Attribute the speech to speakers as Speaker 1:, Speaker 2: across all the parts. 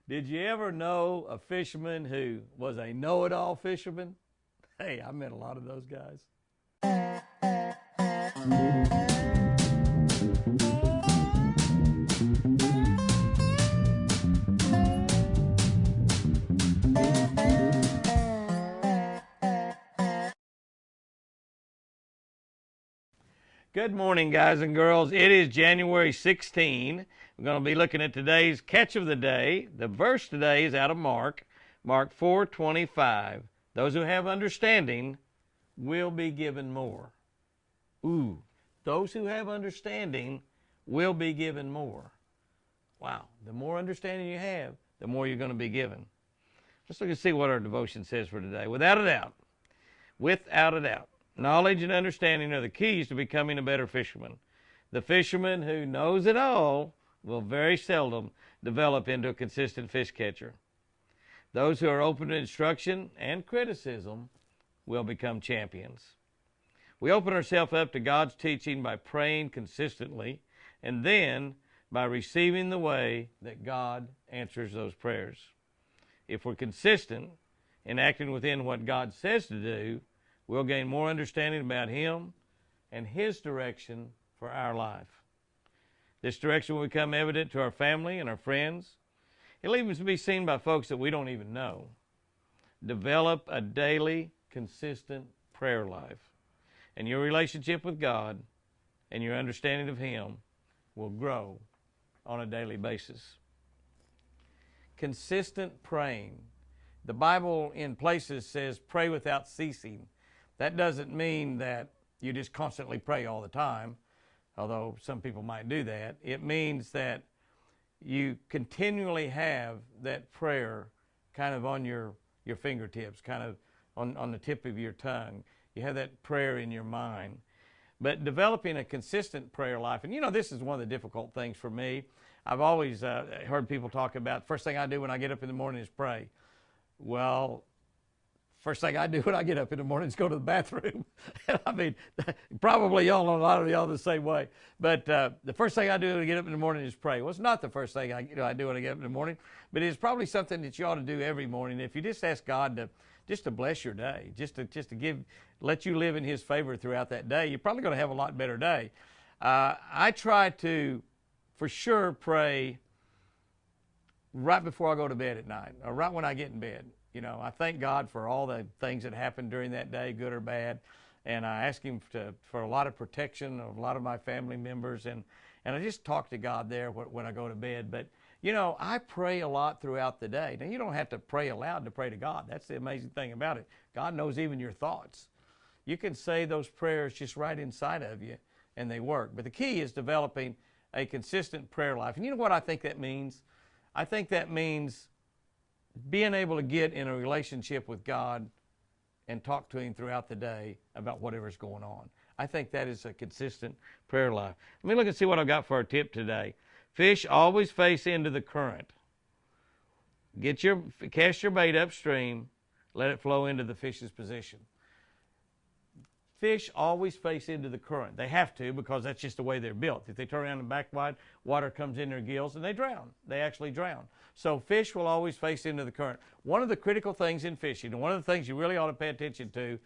Speaker 1: Did you ever know a fisherman who was a know-it-all fisherman? Hey, I met a lot of those guys. Good morning, guys and girls. It is January 16. We're going to be looking at today's catch of the day. The verse today is out of Mark 4:25. Those who have understanding will be given more. Ooh, those who have understanding will be given more. Wow, the more understanding you have, the more you're going to be given. Let's look and see what our devotion says for today. Without a doubt, knowledge and understanding are the keys to becoming a better fisherman. The fisherman who knows it all will very seldom develop into a consistent fish catcher. Those who are open to instruction and criticism will become champions. We open ourselves up to God's teaching by praying consistently and then by receiving the way that God answers those prayers. If we're consistent in acting within what God says to do, we'll gain more understanding about Him and His direction for our life. This direction will become evident to our family and our friends. It'll even be seen by folks that we don't even know. Develop a daily, consistent prayer life, and your relationship with God and your understanding of Him will grow on a daily basis. Consistent praying. The Bible in places says pray without ceasing. That doesn't mean that you just constantly pray all the time, although some people might do that. It means that you continually have that prayer kind of on your fingertips, kind of on the tip of your tongue. You have that prayer in your mind. But developing a consistent prayer life, and you know, this is one of the difficult things for me. I've always heard people talk about, first thing I do when I get up in the morning is pray. Well, first thing I do when I get up in the morning is go to the bathroom. I mean, probably a lot of y'all the same way. But the first thing I do when I get up in the morning is pray. Well, it's not the first thing I do when I get up in the morning, but it's probably something that you ought to do every morning. If you just ask God to bless your day, just to let you live in His favor throughout that day, you're probably going to have a lot better day. I try to, for sure, pray right before I go to bed at night, or right when I get in bed. You know, I thank God for all the things that happened during that day, good or bad, and I ask Him for a lot of protection of a lot of my family members, and I just talk to God there when I go to bed. But, you know, I pray a lot throughout the day. Now, you don't have to pray aloud to pray to God. That's the amazing thing about it. God knows even your thoughts. You can say those prayers just right inside of you, and they work. But the key is developing a consistent prayer life. And you know what I think that means? I think that means being able to get in a relationship with God and talk to Him throughout the day about whatever's going on. I think that is a consistent prayer life. Let me look and see what I've got for our tip today. Fish always face into the current. Cast your bait upstream, let it flow into the fish's position. Fish always face into the current. They have to, because that's just the way they're built. If they turn around and back wide, water comes in their gills and they drown. They actually drown. So fish will always face into the current. One of the critical things in fishing, and one of the things you really ought to pay attention to,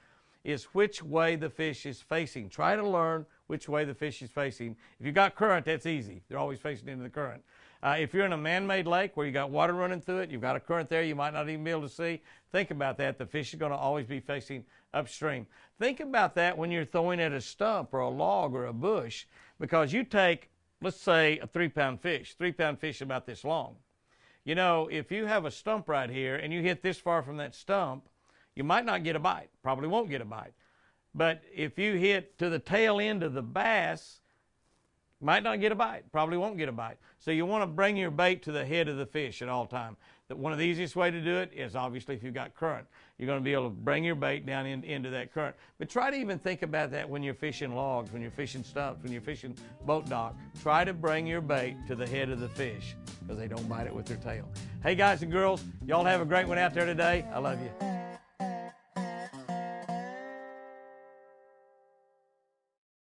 Speaker 1: is which way the fish is facing. Try to learn which way the fish is facing. If you've got current, that's easy. They're always facing into the current. If you're in a man-made lake where you got water running through it, you've got a current there you might not even be able to see, think about that. The fish is going to always be facing upstream. Think about that when you're throwing at a stump or a log or a bush, because you take, let's say, a 3-pound fish. 3-pound fish about this long. You know, if you have a stump right here and you hit this far from that stump, you might not get a bite. Probably won't get a bite. But if you hit to the tail end of the bass, might not get a bite, probably won't get a bite. So you want to bring your bait to the head of the fish at all time. One of the easiest way to do it is obviously if you've got current. You're going to be able to bring your bait down into that current. But try to even think about that when you're fishing logs, when you're fishing stumps, when you're fishing boat dock. Try to bring your bait to the head of the fish, because they don't bite it with their tail. Hey guys and girls, y'all have a great one out there today. I love you.